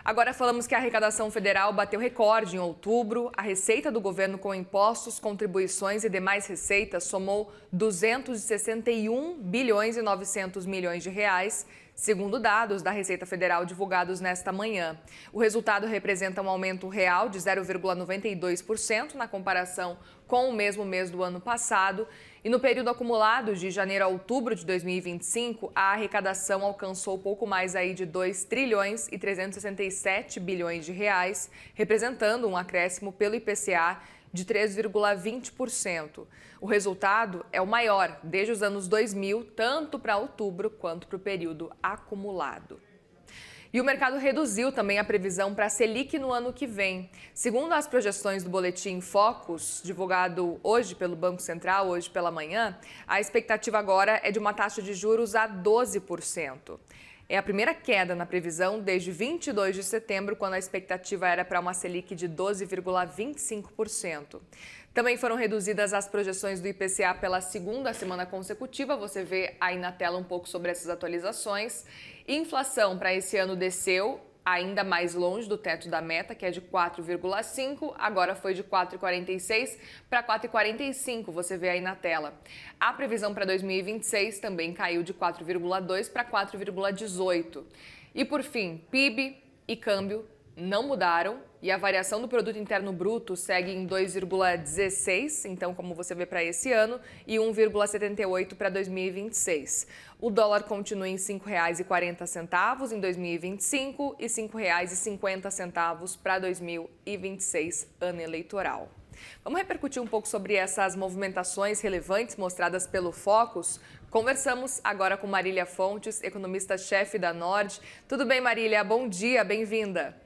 Agora falamos que a arrecadação federal bateu recorde em outubro. A receita do governo com impostos, contribuições e demais receitas somou 261 bilhões e 900 milhões de reais, segundo dados da Receita Federal divulgados nesta manhã. O resultado representa um aumento real de 0,92% na comparação com o mesmo mês do ano passado. E no período acumulado de janeiro a outubro de 2025, a arrecadação alcançou pouco mais aí de 2 trilhões e 367 bilhões de reais, representando um acréscimo pelo IPCA de 3,20%. O resultado é o maior desde os anos 2000, tanto para outubro quanto para o período acumulado. E o mercado reduziu também a previsão para a Selic no ano que vem. Segundo as projeções do boletim Focus, divulgado hoje pelo Banco Central, hoje pela manhã, a expectativa agora é de uma taxa de juros a 12%. É a primeira queda na previsão desde 22 de setembro, quando a expectativa era para uma Selic de 12,25%. Também foram reduzidas as projeções do IPCA pela segunda semana consecutiva. Você vê aí na tela um pouco sobre essas atualizações. Inflação para esse ano desceu ainda mais longe do teto da meta, que é de 4,5, agora foi de 4,46 para 4,45, você vê aí na tela. A previsão para 2026 também caiu de 4,2 para 4,18. E por fim, PIB e câmbio não mudaram e a variação do produto interno bruto segue em 2,16, então como você vê para esse ano, e 1,78 para 2026. O dólar continua em R$ 5,40 em 2025 e R$ 5,50 para 2026, ano eleitoral. Vamos repercutir um pouco sobre essas movimentações relevantes mostradas pelo Focus? Conversamos agora com Marília Fontes, economista-chefe da Nord. Tudo bem, Marília? Bom dia, bem-vinda.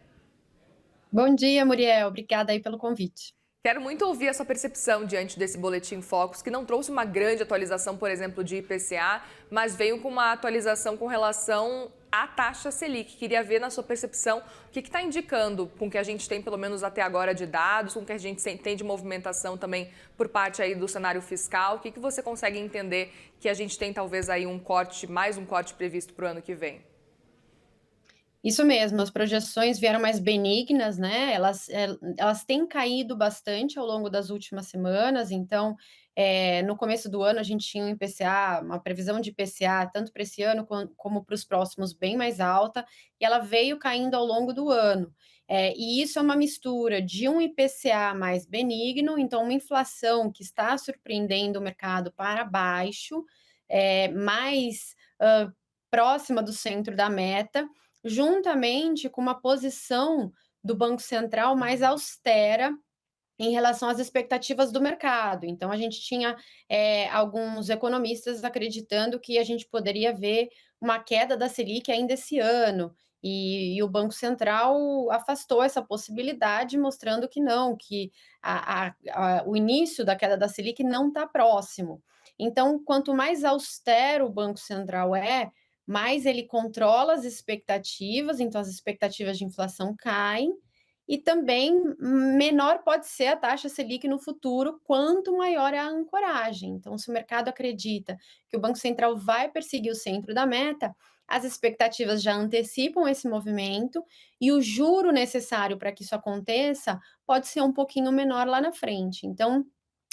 Bom dia, Muriel. Obrigada aí pelo convite. Quero muito ouvir a sua percepção diante desse boletim Focus, que não trouxe uma grande atualização, por exemplo, de IPCA, mas veio com uma atualização com relação à taxa Selic. Queria ver na sua percepção o que está indicando com que a gente tem, pelo menos até agora, de dados, com o que a gente tem de movimentação também por parte aí do cenário fiscal. O que você consegue entender que a gente tem talvez aí mais um corte previsto para o ano que vem? Isso mesmo, as projeções vieram mais benignas, né? Elas têm caído bastante ao longo das últimas semanas. Então, no começo do ano, a gente tinha um IPCA, uma previsão de IPCA, tanto para esse ano como para os próximos, bem mais alta, e ela veio caindo ao longo do ano. E isso é uma mistura de um IPCA mais benigno, então, uma inflação que está surpreendendo o mercado para baixo, mais próxima do centro da meta, juntamente com uma posição do Banco Central mais austera em relação às expectativas do mercado. Então, a gente tinha alguns economistas acreditando que a gente poderia ver uma queda da Selic ainda esse ano, e o Banco Central afastou essa possibilidade, mostrando que não, que o início da queda da Selic não está próximo. Então, quanto mais austero o Banco Central mais ele controla as expectativas, então as expectativas de inflação caem, e também menor pode ser a taxa Selic no futuro, quanto maior é a ancoragem. Então, se o mercado acredita que o Banco Central vai perseguir o centro da meta, as expectativas já antecipam esse movimento e o juro necessário para que isso aconteça pode ser um pouquinho menor lá na frente. Então,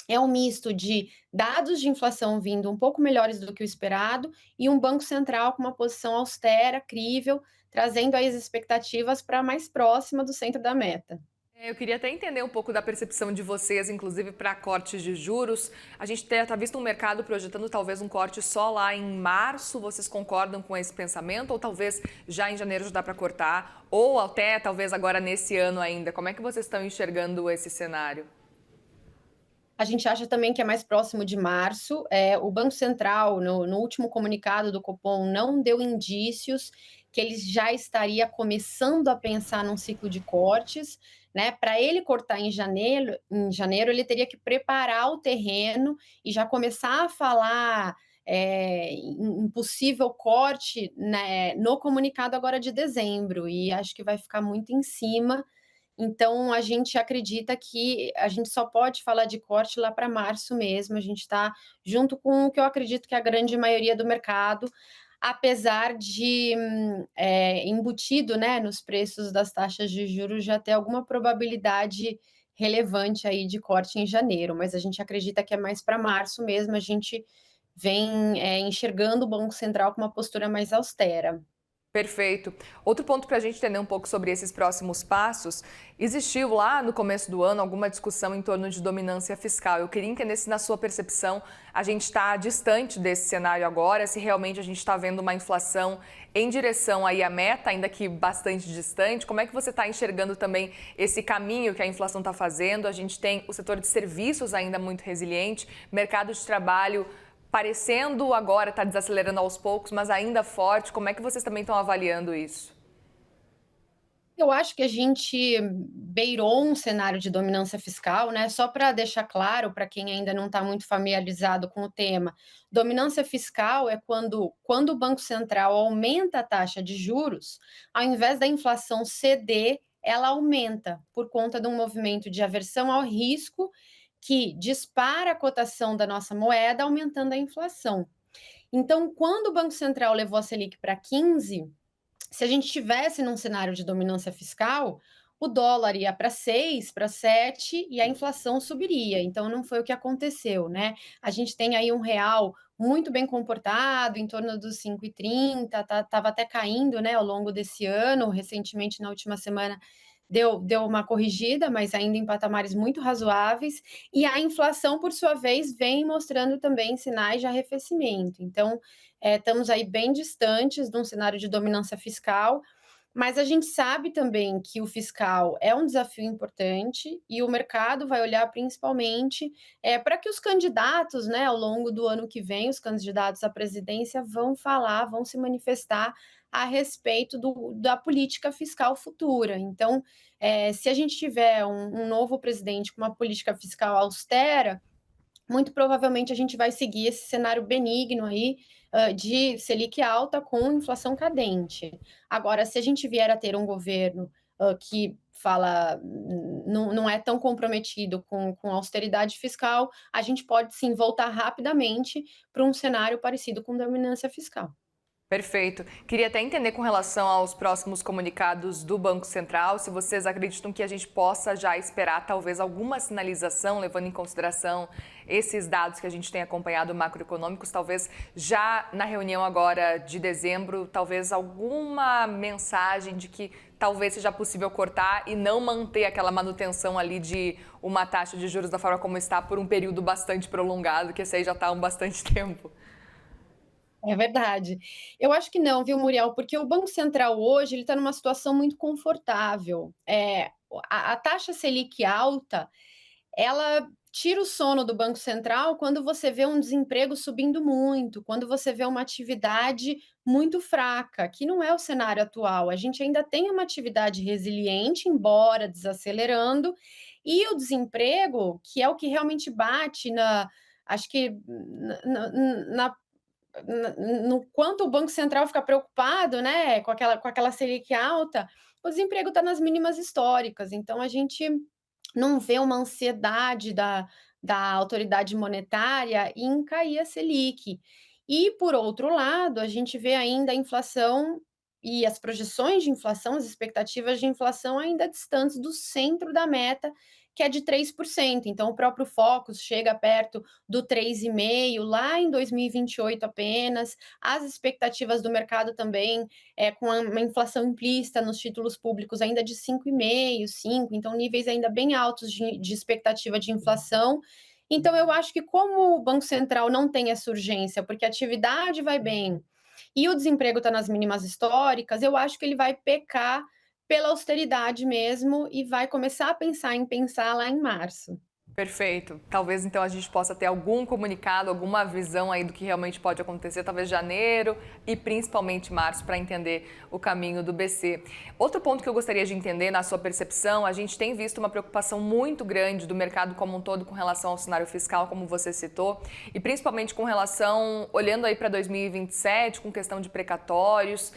é um misto de dados de inflação vindo um pouco melhores do que o esperado e um Banco Central com uma posição austera, crível, trazendo aí as expectativas para mais próxima do centro da meta. Eu queria até entender um pouco da percepção de vocês, inclusive para cortes de juros. A gente está visto um mercado projetando talvez um corte só lá em março. Vocês concordam com esse pensamento? Ou talvez já em janeiro já dá para cortar? Ou até talvez agora nesse ano ainda? Como é que vocês estão enxergando esse cenário? A gente acha também que é mais próximo de março. O Banco Central, no último comunicado do Copom, não deu indícios que ele já estaria começando a pensar num ciclo de cortes, né? Para ele cortar em janeiro, ele teria que preparar o terreno e já começar a falar em possível corte, né, no comunicado agora de dezembro. E acho que vai ficar muito em cima. Então, a gente acredita que a gente só pode falar de corte lá para março mesmo. A gente está junto com o que eu acredito que é a grande maioria do mercado. apesar de, embutido, né, nos preços das taxas de juros já ter alguma probabilidade relevante aí de corte em janeiro, mas a gente acredita que é mais para março mesmo, a gente vem, enxergando o Banco Central com uma postura mais austera. Perfeito. Outro ponto para a gente entender um pouco sobre esses próximos passos, existiu lá no começo do ano alguma discussão em torno de dominância fiscal. Eu queria entender se, na sua percepção, a gente está distante desse cenário agora, se realmente a gente está vendo uma inflação em direção aí à meta, ainda que bastante distante. Como é que você está enxergando também esse caminho que a inflação está fazendo? A gente tem o setor de serviços ainda muito resiliente, mercado de trabalho parecendo agora estar desacelerando aos poucos, mas ainda forte. Como é que vocês também estão avaliando isso? Eu acho que a gente beirou um cenário de dominância fiscal, né? Só para deixar claro para quem ainda não está muito familiarizado com o tema, dominância fiscal é quando o Banco Central aumenta a taxa de juros, ao invés da inflação ceder, ela aumenta por conta de um movimento de aversão ao risco que dispara a cotação da nossa moeda, aumentando a inflação. Então, quando o Banco Central levou a Selic para 15, se a gente estivesse num cenário de dominância fiscal, o dólar ia para 6, para 7 e a inflação subiria. Então não foi o que aconteceu, né? A gente tem aí um real muito bem comportado, em torno dos 5,30, estava até caindo, né, ao longo desse ano. Recentemente, na última semana, deu uma corrigida, mas ainda em patamares muito razoáveis. E a inflação, por sua vez, vem mostrando também sinais de arrefecimento. Então, estamos aí bem distantes de um cenário de dominância fiscal, mas a gente sabe também que o fiscal é um desafio importante e o mercado vai olhar principalmente para que os candidatos, né, ao longo do ano que vem, os candidatos à presidência vão falar, vão se manifestar a respeito da política fiscal futura. Então, se a gente tiver um novo presidente com uma política fiscal austera, muito provavelmente a gente vai seguir esse cenário benigno aí, de Selic alta com inflação cadente. Agora, se a gente vier a ter um governo, que fala não é tão comprometido com austeridade fiscal, a gente pode sim voltar rapidamente para um cenário parecido com dominância fiscal. Perfeito. Queria até entender com relação aos próximos comunicados do Banco Central, se vocês acreditam que a gente possa já esperar talvez alguma sinalização, levando em consideração esses dados que a gente tem acompanhado macroeconômicos, talvez já na reunião agora de dezembro, talvez alguma mensagem de que talvez seja possível cortar e não manter aquela manutenção ali de uma taxa de juros da forma como está por um período bastante prolongado, que esse aí já está há bastante tempo. É verdade. Eu acho que não, viu, Muriel? Porque o Banco Central hoje ele está numa situação muito confortável. A taxa Selic alta, ela tira o sono do Banco Central quando você vê um desemprego subindo muito, quando você vê uma atividade muito fraca, que não é o cenário atual. A gente ainda tem uma atividade resiliente, embora desacelerando, e o desemprego, que é o que realmente bate acho que na no quanto o Banco Central fica preocupado, né, com aquela Selic alta, o desemprego está nas mínimas históricas. Então a gente não vê uma ansiedade da autoridade monetária em cair a Selic. E, por outro lado, a gente vê ainda a inflação e as projeções de inflação, as expectativas de inflação ainda distantes do centro da meta, que é de 3%. Então, o próprio Focus chega perto do 3,5% lá em 2028 apenas. As expectativas do mercado também, com uma inflação implícita nos títulos públicos ainda de 5,5%, 5%, então níveis ainda bem altos de expectativa de inflação. Então, eu acho que como o Banco Central não tem essa urgência, porque a atividade vai bem e o desemprego está nas mínimas históricas, eu acho que ele vai pecar pela austeridade mesmo e vai começar a pensar lá em março. Perfeito. Talvez então a gente possa ter algum comunicado, alguma visão aí do que realmente pode acontecer, talvez janeiro e principalmente março, para entender o caminho do BC. Outro ponto que eu gostaria de entender, na sua percepção, a gente tem visto uma preocupação muito grande do mercado como um todo com relação ao cenário fiscal, como você citou, e principalmente com relação, olhando aí para 2027, com questão de precatórios,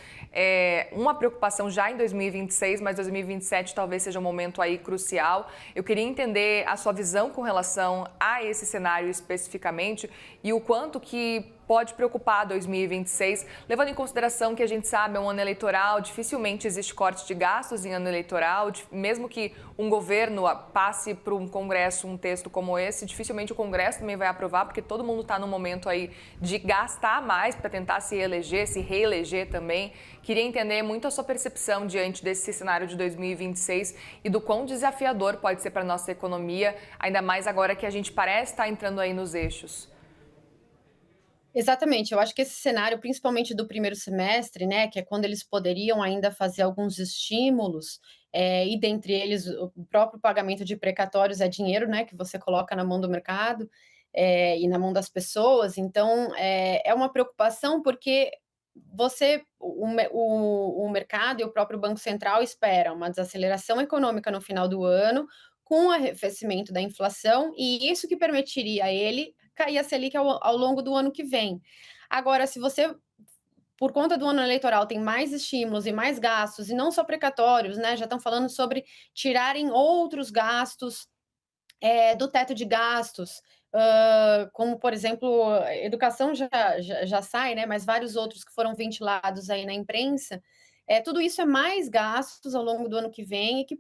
uma preocupação já em 2026, mas 2027 talvez seja um momento aí crucial. Eu queria entender a sua visão com relação a esse cenário especificamente e o quanto que pode preocupar 2026, levando em consideração que a gente sabe é um ano eleitoral, dificilmente existe corte de gastos em ano eleitoral, mesmo que um governo passe para um Congresso um texto como esse, dificilmente o Congresso também vai aprovar, porque todo mundo está no momento aí de gastar mais para tentar se eleger, se reeleger também. Queria entender muito a sua percepção diante desse cenário de 2026 e do quão desafiador pode ser para a nossa economia, ainda mais agora que a gente parece estar entrando aí nos eixos. Exatamente, eu acho que esse cenário, principalmente do primeiro semestre, né, que é quando eles poderiam ainda fazer alguns estímulos, e dentre eles o próprio pagamento de precatórios é dinheiro, né, que você coloca na mão do mercado, e na mão das pessoas, então, é uma preocupação porque o mercado e o próprio Banco Central esperam uma desaceleração econômica no final do ano, com o arrefecimento da inflação, e isso que permitiria a ele cair a Selic ao longo do ano que vem. Agora, se você, por conta do ano eleitoral, tem mais estímulos e mais gastos, e não só precatórios, né? Já estão falando sobre tirarem outros gastos do teto de gastos, como, por exemplo, educação já sai, né? Mas vários outros que foram ventilados aí na imprensa. Tudo isso é mais gastos ao longo do ano que vem e que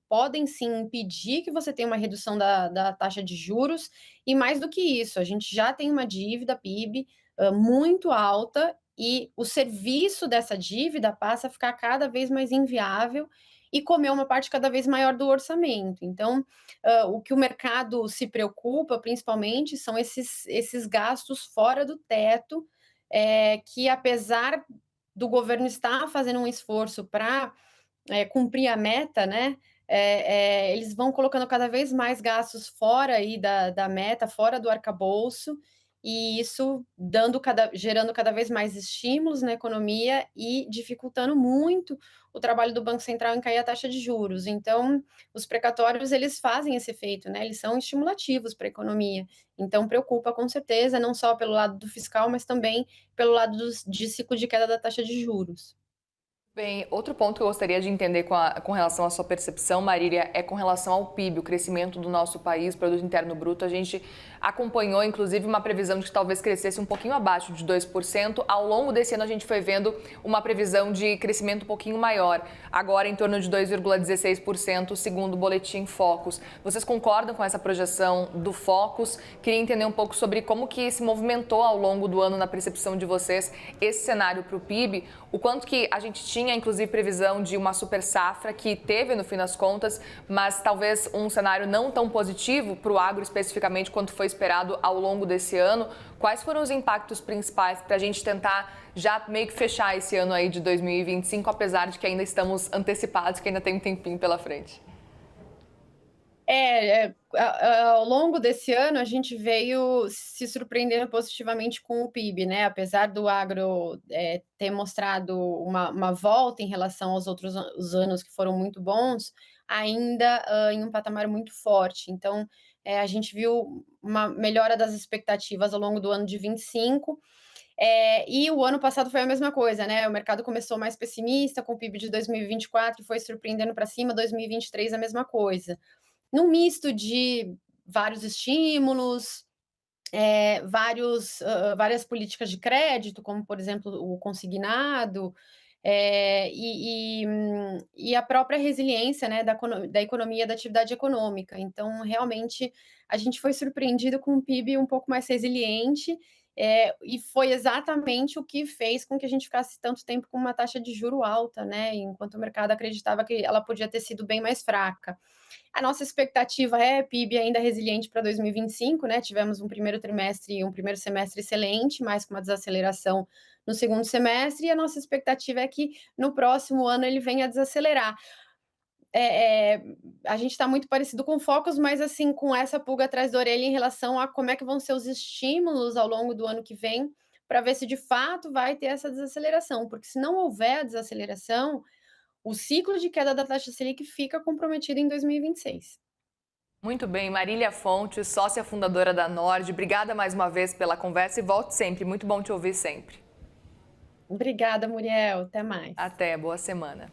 podem sim impedir que você tenha uma redução da taxa de juros. E mais do que isso, a gente já tem uma dívida PIB muito alta e o serviço dessa dívida passa a ficar cada vez mais inviável e comer uma parte cada vez maior do orçamento. Então, o que o mercado se preocupa, principalmente, são esses gastos fora do teto, que apesar do governo estar fazendo um esforço para cumprir a meta, né? Eles vão colocando cada vez mais gastos fora aí da meta, fora do arcabouço, e isso gerando cada vez mais estímulos na economia e dificultando muito o trabalho do Banco Central em cair a taxa de juros. Então, os precatórios eles fazem esse efeito, né? Eles são estimulativos para a economia. Então, preocupa com certeza, não só pelo lado do fiscal, mas também pelo lado de ciclo de queda da taxa de juros. Bem, outro ponto que eu gostaria de entender com relação à sua percepção, Marília, é com relação ao PIB, o crescimento do nosso país, Produto Interno Bruto. A gente acompanhou, inclusive, uma previsão de que talvez crescesse um pouquinho abaixo de 2%. Ao longo desse ano, a gente foi vendo uma previsão de crescimento um pouquinho maior, agora em torno de 2,16%, segundo o Boletim Focus. Vocês concordam com essa projeção do Focus? Queria entender um pouco sobre como que se movimentou ao longo do ano, na percepção de vocês, esse cenário para o PIB, o quanto que a gente tinha, inclusive, previsão de uma super safra, que teve no fim das contas, mas talvez um cenário não tão positivo para o agro especificamente quanto foi esperado ao longo desse ano. Quais foram os impactos principais para a gente tentar já meio que fechar esse ano aí de 2025, apesar de que ainda estamos antecipados, que ainda tem um tempinho pela frente? Ao longo desse ano, a gente veio se surpreendendo positivamente com o PIB, né? Apesar do agro ter mostrado uma volta em relação aos outros os anos que foram muito bons, ainda em um patamar muito forte. Então, a gente viu uma melhora das expectativas ao longo do ano de 25. E o ano passado foi a mesma coisa, né? O mercado começou mais pessimista com o PIB de 2024 e foi surpreendendo para cima, 2023 a mesma coisa. Num misto de vários estímulos, várias políticas de crédito, como, por exemplo, o consignado, e a própria resiliência, né, da economia, da atividade econômica. Então, realmente, a gente foi surpreendido com um PIB um pouco mais resiliente, e foi exatamente o que fez com que a gente ficasse tanto tempo com uma taxa de juro alta, né, enquanto o mercado acreditava que ela podia ter sido bem mais fraca. A nossa expectativa é PIB ainda resiliente para 2025, né? Tivemos um primeiro trimestre e um primeiro semestre excelente, mas com uma desaceleração no segundo semestre, e a nossa expectativa é que no próximo ano ele venha a desacelerar. É, é, a gente está muito parecido com Focus, mas assim, com essa pulga atrás da orelha em relação a como é que vão ser os estímulos ao longo do ano que vem, para ver se de fato vai ter essa desaceleração, porque se não houver a desaceleração, o ciclo de queda da taxa Selic fica comprometido em 2026. Muito bem, Marília Fontes, sócia fundadora da Nord. Obrigada mais uma vez pela conversa e volte sempre. Muito bom te ouvir sempre. Obrigada, Muriel. Até mais. Até, boa semana.